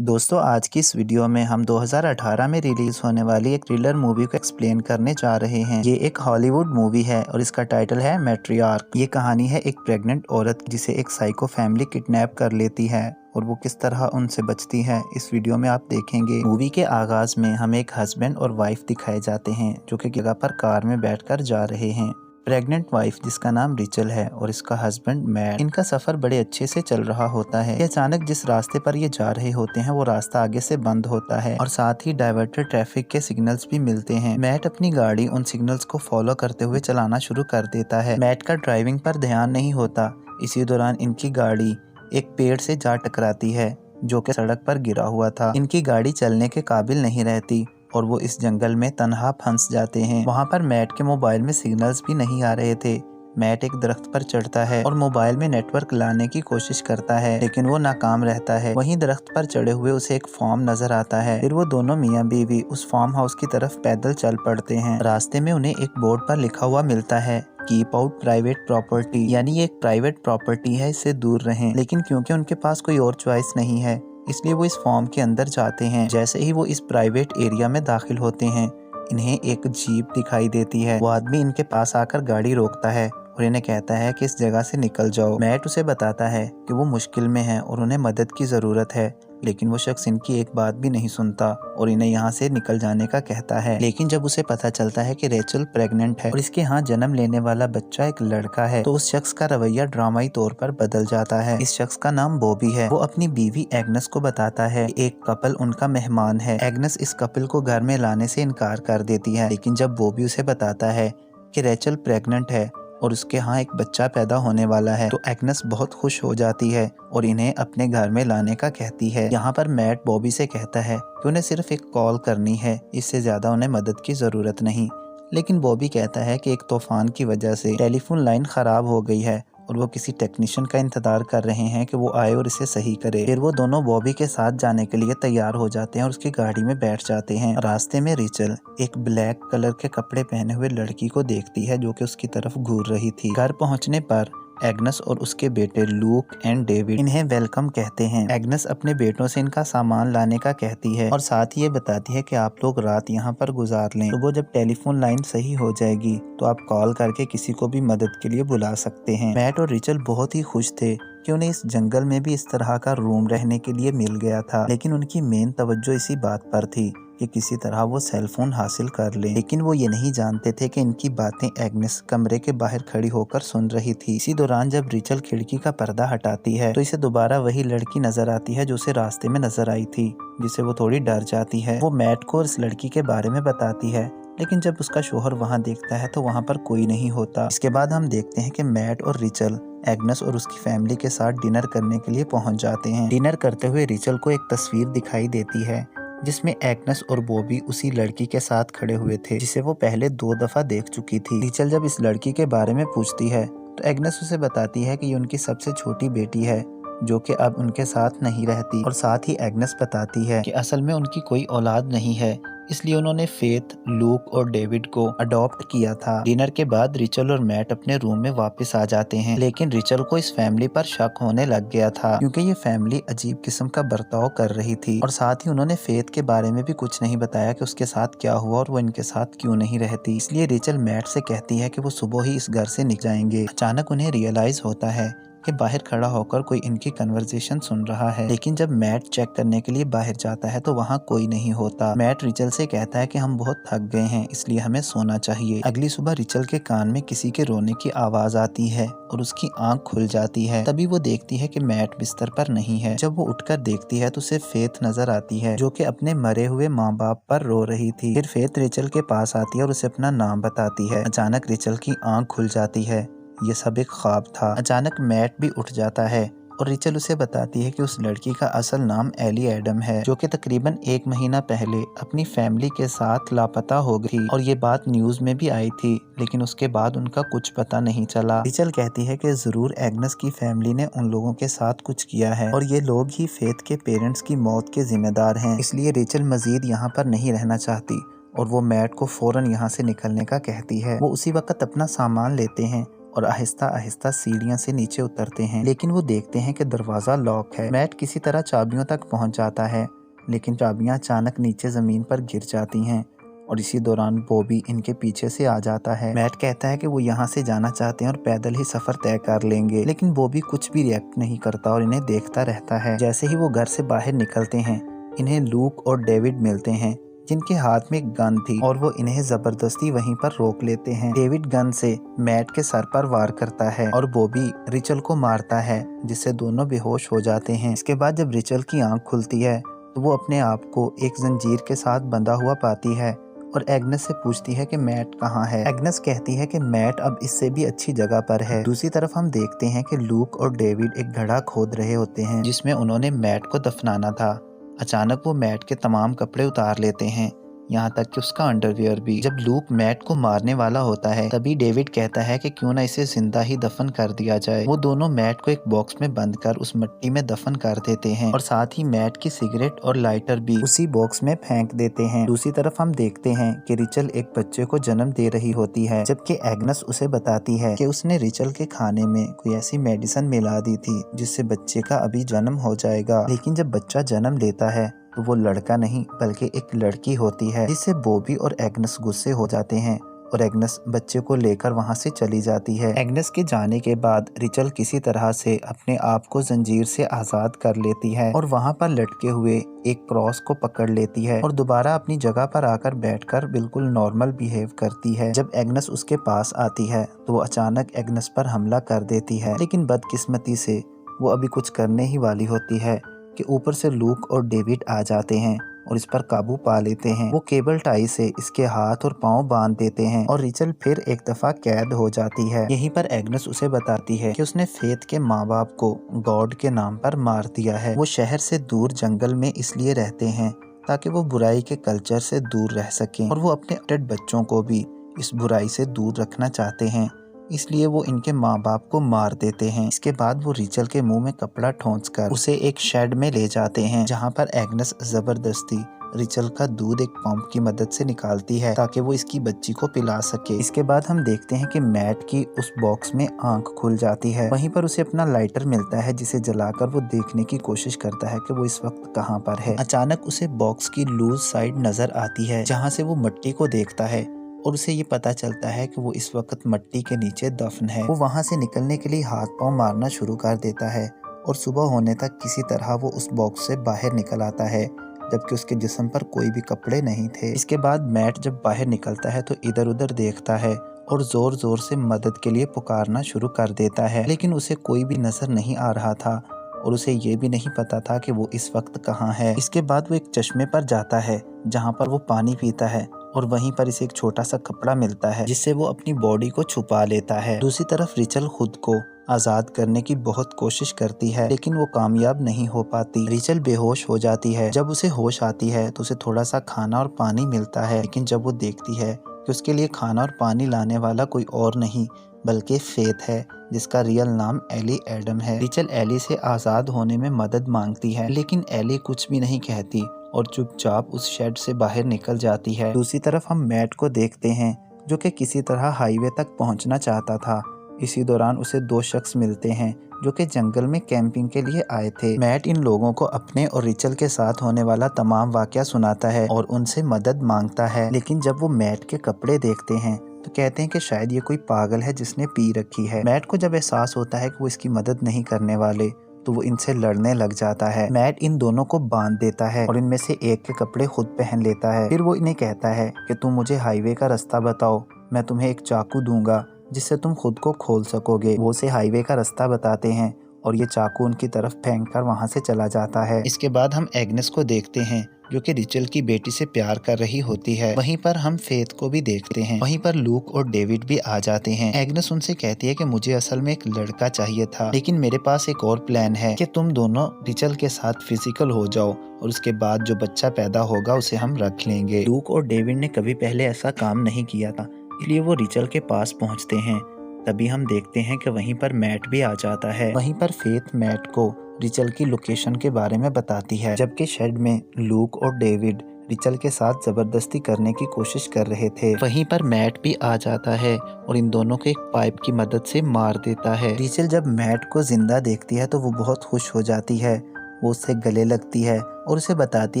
दोस्तों आज की इस वीडियो में हम 2018 में रिलीज होने वाली एक थ्रिलर मूवी को एक्सप्लेन करने जा रहे हैं। ये एक हॉलीवुड मूवी है और इसका टाइटल है मैट्रियार्क। ये कहानी है एक प्रेग्नेंट औरत जिसे एक साइको फैमिली किडनैप कर लेती है और वो किस तरह उनसे बचती है इस वीडियो में आप देखेंगे। मूवी के आगाज में हमें एक हस्बैंड और वाइफ दिखाए जाते हैं जो कि जगह पर कार में बैठकर जा रहे हैं। प्रेग्नेंट वाइफ जिसका नाम रिचल है और इसका हस्बैंड मैट। इनका सफर बड़े अच्छे से चल रहा होता है। अचानक जिस रास्ते पर ये जा रहे होते हैं वो रास्ता आगे से बंद होता है और साथ ही डाइवर्टेड ट्रैफिक के सिग्नल्स भी मिलते हैं। मैट अपनी गाड़ी उन सिग्नल्स को फॉलो करते हुए चलाना शुरू कर देता है। मैट का ड्राइविंग पर ध्यान नहीं होता। इसी दौरान इनकी गाड़ी एक पेड़ से जा टकराती है जो कि सड़क पर गिरा हुआ था। इनकी गाड़ी चलने के काबिल नहीं रहती और वो इस जंगल में तन्हा फंस जाते हैं। वहाँ पर मैट के मोबाइल में सिग्नल्स भी नहीं आ रहे थे। मैट एक दरख्त पर चढ़ता है और मोबाइल में नेटवर्क लाने की कोशिश करता है लेकिन वो नाकाम रहता है। वहीं दरख्त पर चढ़े हुए उसे एक फार्म नजर आता है। फिर वो दोनों मियाँ बीवी उस फार्म हाउस की तरफ पैदल चल पड़ते हैं। रास्ते में उन्हें एक बोर्ड पर लिखा हुआ मिलता है कीप आउट प्राइवेट प्रॉपर्टी, यानी ये एक प्राइवेट प्रॉपर्टी है, इससे दूर रहें। लेकिन क्योंकि उनके पास कोई और चॉइस नहीं है इसलिए वो इस फॉर्म के अंदर जाते हैं। जैसे ही वो इस प्राइवेट एरिया में दाखिल होते हैं इन्हें एक जीप दिखाई देती है। वो आदमी इनके पास आकर गाड़ी रोकता है और इन्हें कहता है कि इस जगह से निकल जाओ। मैट उसे बताता है कि वो मुश्किल में है और उन्हें मदद की जरूरत है लेकिन वो शख्स इनकी एक बात भी नहीं सुनता और इन्हें यहाँ से निकल जाने का कहता है। लेकिन जब उसे पता चलता है कि रेचल प्रेग्नेंट है और इसके यहाँ जन्म लेने वाला बच्चा एक लड़का है तो उस शख्स का रवैया ड्रामाई तौर पर बदल जाता है। इस शख्स का नाम बॉबी है। वो अपनी बीवी एग्नेस को बताता है एक कपल उनका मेहमान है। एग्नेस इस कपल को घर में लाने से इनकार कर देती है लेकिन जब बॉबी उसे बताता है कि रेचल प्रेग्नेंट है और उसके यहाँ एक बच्चा पैदा होने वाला है तो एग्नेस बहुत खुश हो जाती है और इन्हें अपने घर में लाने का कहती है। यहाँ पर मैट बॉबी से कहता है कि उन्हें सिर्फ एक कॉल करनी है, इससे ज्यादा उन्हें मदद की जरूरत नहीं। लेकिन बॉबी कहता है कि एक तूफान की वजह से टेलीफोन लाइन खराब हो गई है और वो किसी टेक्नीशियन का इंतजार कर रहे हैं कि वो आए और इसे सही करे। फिर वो दोनों बॉबी के साथ जाने के लिए तैयार हो जाते हैं और उसकी गाड़ी में बैठ जाते हैं। रास्ते में रिचल एक ब्लैक कलर के कपड़े पहने हुए लड़की को देखती है जो कि उसकी तरफ घूर रही थी। घर पहुंचने पर एग्नेस और उसके बेटे लूक एंड डेविड इन्हें वेलकम कहते हैं। एग्नेस अपने बेटों से इनका सामान लाने का कहती है और साथ ही ये बताती है कि आप लोग रात यहाँ पर गुजार लें। तो वो जब टेलीफोन लाइन सही हो जाएगी तो आप कॉल करके किसी को भी मदद के लिए बुला सकते हैं। मैट और रिचल बहुत ही खुश थे कि उन्हें इस जंगल में भी इस तरह का रूम रहने के लिए मिल गया था लेकिन उनकी मेन तवज्जो इसी बात पर थी कि किसी तरह वो सेलफोन हासिल कर ले। लेकिन वो ये नहीं जानते थे कि इनकी बातें एग्नेस कमरे के बाहर खड़ी होकर सुन रही थी। इसी दौरान जब रिचल खिड़की का पर्दा हटाती है तो इसे दोबारा वही लड़की नजर आती है जो उसे रास्ते में नजर आई थी, जिससे वो थोड़ी डर जाती है। वो मैट को इस लड़की के बारे में बताती है लेकिन जब उसका शोहर वहाँ देखता है तो वहाँ पर कोई नहीं होता। इसके बाद हम देखते हैं कि मैट और रिचल एग्नेस और उसकी फैमिली के साथ डिनर करने के लिए पहुंच जाते हैं। डिनर करते हुए रिचल को एक तस्वीर दिखाई देती है जिसमें एग्नेस और बॉबी उसी लड़की के साथ खड़े हुए थे जिसे वो पहले 2 दफा देख चुकी थी। रिचल जब इस लड़की के बारे में पूछती है तो एग्नेस उसे बताती है कि ये उनकी सबसे छोटी बेटी है जो कि अब उनके साथ नहीं रहती और साथ ही एग्नेस बताती है कि असल में उनकी कोई औलाद नहीं है इसलिए उन्होंने फेथ, लूक और डेविड को अडॉप्ट किया था। डिनर के बाद रिचल और मैट अपने रूम में वापस आ जाते हैं लेकिन रिचल को इस फैमिली पर शक होने लग गया था क्योंकि ये फैमिली अजीब किस्म का बर्ताव कर रही थी और साथ ही उन्होंने फेथ के बारे में भी कुछ नहीं बताया कि उसके साथ क्या हुआ और वो इनके साथ क्यों नहीं रहती। इसलिए रिचल मैट से कहती है कि वो सुबह ही इस घर से निकल जाएंगे। अचानक उन्हें रियलाइज होता है कि बाहर खड़ा होकर कोई इनकी कन्वर्सेशन सुन रहा है लेकिन जब मैट चेक करने के लिए बाहर जाता है तो वहाँ कोई नहीं होता। मैट रिचल से कहता है कि हम बहुत थक गए हैं इसलिए हमें सोना चाहिए। अगली सुबह रिचल के कान में किसी के रोने की आवाज आती है और उसकी आंख खुल जाती है। तभी वो देखती है कि मैट बिस्तर पर नहीं है। जब वो उठकर देखती है तो उसे फेथ नजर आती है जो कि अपने मरे हुए माँ बाप पर रो रही थी। फिर फेथ रिचल के पास आती है और उसे अपना नाम बताती है। अचानक रिचल की आंख खुल जाती है, ये सब एक ख्वाब था। अचानक मैट भी उठ जाता है और रिचल उसे बताती है कि उस लड़की का असल नाम एली एडम है जो कि तकरीबन 1 महीना पहले अपनी फैमिली के साथ लापता हो गई और ये बात न्यूज में भी आई थी लेकिन उसके बाद उनका कुछ पता नहीं चला। रिचल कहती है कि जरूर एग्नेस की फैमिली ने उन लोगों के साथ कुछ किया है और ये लोग ही फेथ के पेरेंट्स की मौत के जिम्मेदार हैं। इसलिए रिचल मजीद यहाँ पर नहीं रहना चाहती और वो मैट को फौरन यहाँ से निकलने का कहती है। वो उसी वक्त अपना सामान लेते हैं और आहिस्ता आहिस्ता सीढ़ियों से नीचे उतरते हैं, लेकिन वो देखते हैं कि दरवाज़ा लॉक है। मैट किसी तरह चाबियों तक पहुंच जाता है, लेकिन चाबियां अचानक नीचे ज़मीन पर गिर जाती हैं और इसी दौरान बॉबी इनके पीछे से आ जाता है। मैट कहता है कि वो यहाँ से जाना चाहते हैं और पैदल ही सफ़र तय कर लेंगे, लेकिन बॉबी कुछ भी रिएक्ट नहीं करता और इन्हें देखता रहता है। जैसे ही वो घर से बाहर निकलते हैं, इन्हें लूक और डेविड मिलते हैं जिनके हाथ में एक गन थी और वो इन्हें जबरदस्ती वहीं पर रोक लेते हैं। डेविड गन से मैट के सर पर वार करता है और बॉबी रिचल को मारता है, जिससे दोनों बेहोश हो जाते हैं। इसके बाद जब रिचल की आंख खुलती है तो वो अपने आप को एक जंजीर के साथ बंधा हुआ पाती है और एग्नेस से पूछती है कि मैट कहाँ है। एग्नेस कहती है कि मैट अब इससे भी अच्छी जगह पर है। दूसरी तरफ हम देखते हैं कि लूक और डेविड एक गड्ढा खोद रहे होते हैं जिसमें उन्होंने मैट को दफनाना था। अचानक वो मैट के तमाम कपड़े उतार लेते हैं, यहाँ तक कि उसका अंडरवियर भी। जब लूक मैट को मारने वाला होता है तभी डेविड कहता है कि क्यों ना इसे जिंदा ही दफन कर दिया जाए। वो दोनों मैट को एक बॉक्स में बंद कर उस मिट्टी में दफन कर देते हैं और साथ ही मैट की सिगरेट और लाइटर भी उसी बॉक्स में फेंक देते हैं। दूसरी तरफ हम देखते हैं कि रिचल एक बच्चे को जन्म दे रही होती है, जबकि एग्नेस उसे बताती है कि उसने रिचल के खाने में कोई ऐसी मेडिसिन मिला दी थी जिससे बच्चे का अभी जन्म हो जाएगा। लेकिन जब बच्चा जन्म लेता है तो वो लड़का नहीं बल्कि एक लड़की होती है, जिससे बॉबी और एग्नेस गुस्से हो जाते हैं और एग्नेस बच्चे को लेकर वहां से चली जाती है। एग्नेस के जाने के बाद रिचल किसी तरह से अपने आप को जंजीर से आजाद कर लेती है और वहां पर लटके हुए एक क्रॉस को पकड़ लेती है और दोबारा अपनी जगह पर आकर बैठकर बिल्कुल नॉर्मल बिहेव करती है। जब एग्नेस उसके पास आती है तो वो अचानक एग्नेस पर हमला कर देती है, लेकिन बदकिस्मती से वो अभी कुछ करने ही वाली होती है कि ऊपर से लूक और डेविड आ जाते हैं और इस पर काबू पा लेते हैं। वो केबल टाई से इसके हाथ और पांव बांध देते हैं और रिचल फिर एक दफा कैद हो जाती है। यहीं पर एग्नेस उसे बताती है कि उसने फेथ के माँ बाप को गॉड के नाम पर मार दिया है। वो शहर से दूर जंगल में इसलिए रहते हैं ताकि वो बुराई के कल्चर से दूर रह सकें और वो अपने अडल्ट बच्चों को भी इस बुराई से दूर रखना चाहते हैं, इसलिए वो इनके माँ बाप को मार देते हैं। इसके बाद वो रिचल के मुंह में कपड़ा ठोंसकर उसे एक शेड में ले जाते हैं, जहाँ पर एग्नेस जबरदस्ती रिचल का दूध एक पंप की मदद से निकालती है ताकि वो इसकी बच्ची को पिला सके। इसके बाद हम देखते हैं कि मैट की उस बॉक्स में आंख खुल जाती है। वहीं पर उसे अपना लाइटर मिलता है जिसे जलाकर वो देखने की कोशिश करता है कि वो इस वक्त कहाँ पर है। अचानक उसे बॉक्स की लूज साइड नजर आती है जहाँ से वो मिट्टी को देखता है और उसे ये पता चलता है कि वो इस वक्त मिट्टी के नीचे दफन है। वो वहां से निकलने के लिए हाथ पांव मारना शुरू कर देता है और सुबह होने तक किसी तरह वो उस बॉक्स से बाहर निकल आता है, जबकि उसके जिस्म पर कोई भी कपड़े नहीं थे। इसके बाद मैट जब बाहर निकलता है तो इधर उधर देखता है और जोर जोर से मदद के लिए पुकारना शुरू कर देता है, लेकिन उसे कोई भी नजर नहीं आ रहा था और उसे ये भी नहीं पता था कि वो इस वक्त कहाँ है। इसके बाद वो एक चश्मे पर जाता है जहाँ पर वो पानी पीता है और वहीं पर इसे एक छोटा सा कपड़ा मिलता है जिससे वो अपनी बॉडी को छुपा लेता है। दूसरी तरफ रिचल खुद को आजाद करने की बहुत कोशिश करती है, लेकिन वो कामयाब नहीं हो पाती। रिचल बेहोश हो जाती है। जब उसे होश आती है तो उसे थोड़ा सा खाना और पानी मिलता है, लेकिन जब वो देखती है कि उसके लिए खाना और पानी लाने वाला कोई और नहीं बल्कि फेथ है, जिसका रियल नाम एली एडम है। रिचल एली से आजाद होने में मदद मांगती है, लेकिन एली कुछ भी नहीं कहती और चुपचाप उस शेड से बाहर निकल जाती है। दूसरी तरफ हम मैट को देखते हैं जो कि किसी तरह हाईवे तक पहुंचना चाहता था। इसी दौरान उसे दो शख्स मिलते हैं जो कि जंगल में कैंपिंग के लिए आए थे। मैट इन लोगों को अपने और रिचल के साथ होने वाला तमाम वाकया सुनाता है और उनसे मदद मांगता है, लेकिन जब वो मैट के कपड़े देखते हैं तो कहते हैं कि शायद ये कोई पागल है जिसने पी रखी है। मैट को जब एहसास होता है कि वो इसकी मदद नहीं करने वाले तो वो इनसे लड़ने लग जाता है। मैट इन दोनों को बांध देता है और इनमें से एक के कपड़े खुद पहन लेता है। फिर वो इन्हें कहता है कि तुम मुझे हाईवे का रास्ता बताओ, मैं तुम्हें एक चाकू दूंगा जिससे तुम खुद को खोल सकोगे। वो उसे हाईवे का रास्ता बताते हैं और ये चाकू उनकी तरफ फेंक कर वहाँ से चला जाता है। इसके बाद हम एग्नेस को देखते हैं जो कि रिचल की बेटी से प्यार कर रही होती है। वहीं पर हम फेथ को भी देखते हैं। वहीं पर लूक और डेविड भी आ जाते हैं। एग्नेस उनसे कहती है कि मुझे असल में एक लड़का चाहिए था, लेकिन मेरे पास एक और प्लान है कि तुम दोनों रिचल के साथ फिजिकल हो जाओ और उसके बाद जो बच्चा पैदा होगा उसे हम रख लेंगे। लूक और डेविड ने कभी पहले ऐसा काम नहीं किया था, इसलिए वो रिचल के पास पहुंचते हैं। तभी हम देखते हैं कि वहीं पर मैट भी आ जाता है। वहीं पर फेथ मैट को रिचल की लोकेशन के बारे में बताती है, जबकि शेड में लूक और डेविड रिचल के साथ जबरदस्ती करने की कोशिश कर रहे थे। वहीं पर मैट भी आ जाता है और इन दोनों को एक पाइप की मदद से मार देता है। रिचल जब मैट को जिंदा देखती है तो वो बहुत खुश हो जाती है। वो उससे गले लगती है और उसे बताती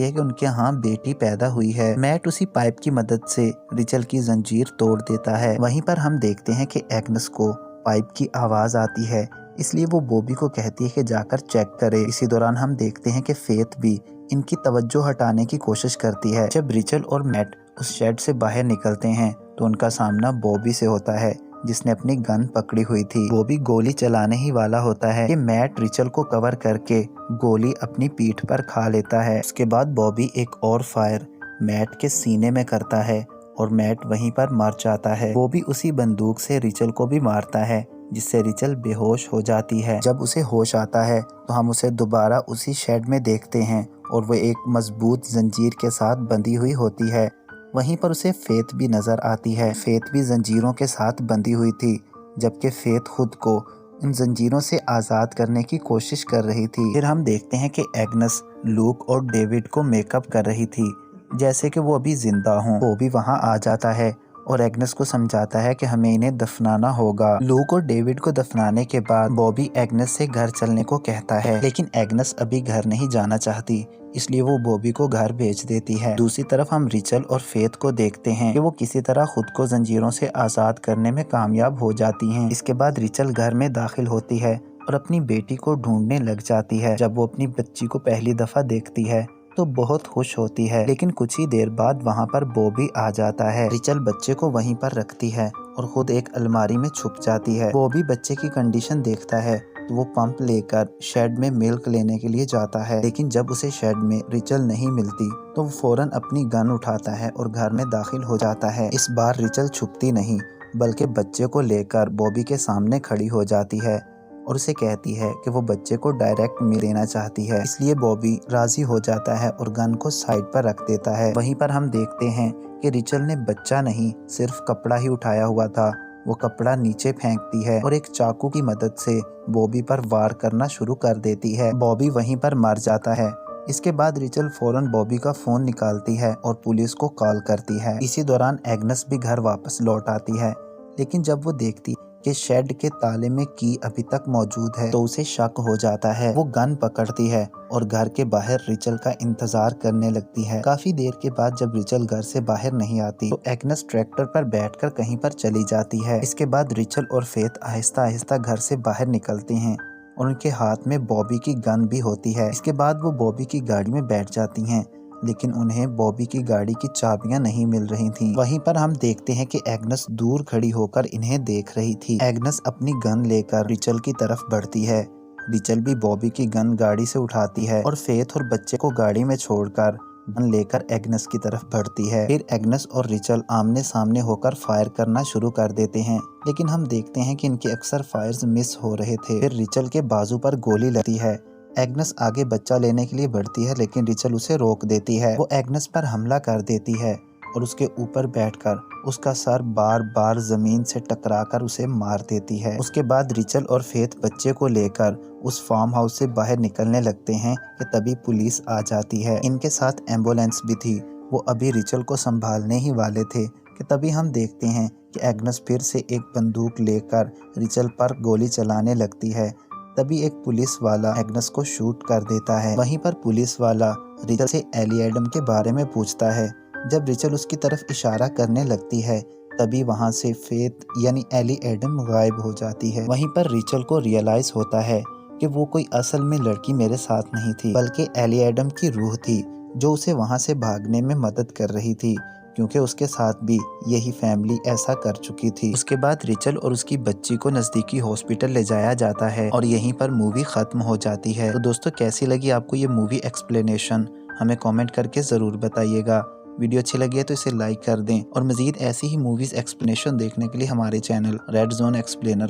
है कि उनके यहाँ बेटी पैदा हुई है। मैट उसी पाइप की मदद से रिचल की जंजीर तोड़ देता है। वहीं पर हम देखते हैं कि एग्नेस को पाइप की आवाज आती है, इसलिए वो बॉबी को कहती है कि जाकर चेक करे। इसी दौरान हम देखते हैं कि फेथ भी इनकी तवज्जो हटाने की कोशिश करती है। जब रिचल और मैट उस शेड से बाहर निकलते हैं तो उनका सामना बॉबी से होता है, जिसने अपनी गन पकड़ी हुई थी। बॉबी गोली चलाने ही वाला होता है कि मैट रिचल को कवर करके गोली अपनी पीठ पर खा लेता है। उसके बाद बॉबी एक और फायर मैट के सीने में करता है और मैट वहीं पर मर जाता है। बॉबी उसी बंदूक से रिचल को भी मारता है, जिससे रिचल बेहोश हो जाती है। जब उसे होश आता है तो हम उसे दोबारा उसी शेड में देखते हैं और वो एक मजबूत जंजीर के साथ बंधी हुई होती है। वहीं पर उसे फेथ भी नजर आती है। फेथ भी जंजीरों के साथ बंधी हुई थी, जबकि फेथ खुद को उन जंजीरों से आज़ाद करने की कोशिश कर रही थी। फिर हम देखते हैं कि एग्नेस लूक और डेविड को मेकअप कर रही थी, जैसे कि वो अभी जिंदा हों। वो भी वहाँ आ जाता है और एग्नेस को समझाता है कि हमें इन्हें दफनाना होगा। लूक और डेविड को दफनाने के बाद बॉबी एग्नेस से घर चलने को कहता है, लेकिन एग्नेस अभी घर नहीं जाना चाहती, इसलिए वो बॉबी को घर भेज देती है। दूसरी तरफ हम रिचल और फेथ को देखते हैं कि वो किसी तरह खुद को जंजीरों से आज़ाद करने में कामयाब हो जाती हैं। इसके बाद रिचल घर में दाखिल होती है और अपनी बेटी को ढूंढने लग जाती है। जब वो अपनी बच्ची को पहली दफा देखती है तो बहुत खुश होती है, लेकिन कुछ ही देर बाद वहाँ पर बॉबी आ जाता है। रिचल बच्चे को वहीं पर रखती है और खुद एक अलमारी में छुप जाती है। बॉबी बच्चे की कंडीशन देखता है तो वो पंप लेकर शेड में मिल्क लेने के लिए जाता है, लेकिन जब उसे शेड में रिचल नहीं मिलती तो वो फौरन अपनी गन उठाता है और घर में दाखिल हो जाता है। इस बार रिचल छुपती नहीं, बल्कि बच्चे को लेकर बॉबी के सामने खड़ी हो जाती है और उसे कहती है कि वो बच्चे को डायरेक्ट मिल लेना चाहती है, इसलिए बॉबी राजी हो जाता है और गन को साइड पर रख देता है। वहीं पर हम देखते हैं कि रिचल ने बच्चा नहीं, सिर्फ कपड़ा ही उठाया हुआ था। वो कपड़ा नीचे फेंकती है और एक चाकू की मदद से बॉबी पर वार करना शुरू कर देती है। बॉबी वहीं पर मर जाता है। इसके बाद रिचल फौरन बॉबी का फोन निकालती है और पुलिस को कॉल करती है। इसी दौरान एग्नेस भी घर वापस लौट आती है, लेकिन जब वो देखती कि शेड के ताले में की अभी तक मौजूद है तो उसे शक हो जाता है। वो गन पकड़ती है और घर के बाहर रिचल का इंतजार करने लगती है। काफी देर के बाद जब रिचल घर से बाहर नहीं आती तो एग्नेस ट्रैक्टर पर बैठकर कहीं पर चली जाती है। इसके बाद रिचल और फेथ आहिस्ता आहिस्ता घर से बाहर निकलते हैं और उनके हाथ में बॉबी की गन भी होती है। इसके बाद वो बॉबी की गाड़ी में बैठ जाती हैं, लेकिन उन्हें बॉबी की गाड़ी की चाबियां नहीं मिल रही थीं। वहीं पर हम देखते हैं कि एग्नेस दूर खड़ी होकर इन्हें देख रही थी। एग्नेस अपनी गन लेकर रिचल की तरफ बढ़ती है। रिचल भी बॉबी की गन गाड़ी से उठाती है और फेथ और बच्चे को गाड़ी में छोड़कर गन लेकर एग्नेस की तरफ बढ़ती है। फिर एग्नेस और रिचल आमने सामने होकर फायर करना शुरू कर देते हैं, लेकिन हम देखते हैं कि इनके अक्सर फायर्स मिस हो रहे थे। फिर रिचल के बाजू पर गोली लगती है। एग्नेस आगे बच्चा लेने के लिए बढ़ती है, लेकिन रिचल उसे रोक देती है। वो एग्नेस पर हमला कर देती है और उसके ऊपर बैठकर उसका सर बार बार जमीन से टकराकर उसे मार देती है। उसके बाद रिचल और फेथ बच्चे को लेकर उस फार्म हाउस से बाहर निकलने लगते हैं कि तभी पुलिस आ जाती है। इनके साथ एम्बुलेंस भी थी। वो अभी रिचल को संभालने ही वाले थे कि तभी हम देखते हैं कि एग्नेस फिर से एक बंदूक लेकर रिचल पर गोली चलाने लगती है। तभी एक पुलिस वाला एग्नेस को शूट कर देता है। वहीं पर पुलिस वाला रिचल से एली एडम के बारे में पूछता है। जब रिचल उसकी तरफ इशारा करने लगती है तभी वहां से फेथ यानी एली एडम गायब हो जाती है। वहीं पर रिचल को रियलाइज होता है कि वो कोई असल में लड़की मेरे साथ नहीं थी, बल्कि एली एडम की रूह थी जो उसे वहां से भागने में मदद कर रही थी, क्योंकि उसके साथ भी यही फैमिली ऐसा कर चुकी थी। उसके बाद रिचल और उसकी बच्ची को नज़दीकी हॉस्पिटल ले जाया जाता है और यहीं पर मूवी ख़त्म हो जाती है। तो दोस्तों, कैसी लगी आपको ये मूवी एक्सप्लेनेशन, हमें कमेंट करके ज़रूर बताइएगा। वीडियो अच्छी लगी है तो इसे लाइक कर दें और मज़ीद ऐसी ही मूवीज़ एक्सप्लेनेशन देखने के लिए हमारे चैनल रेड जोन एक्सप्लेनर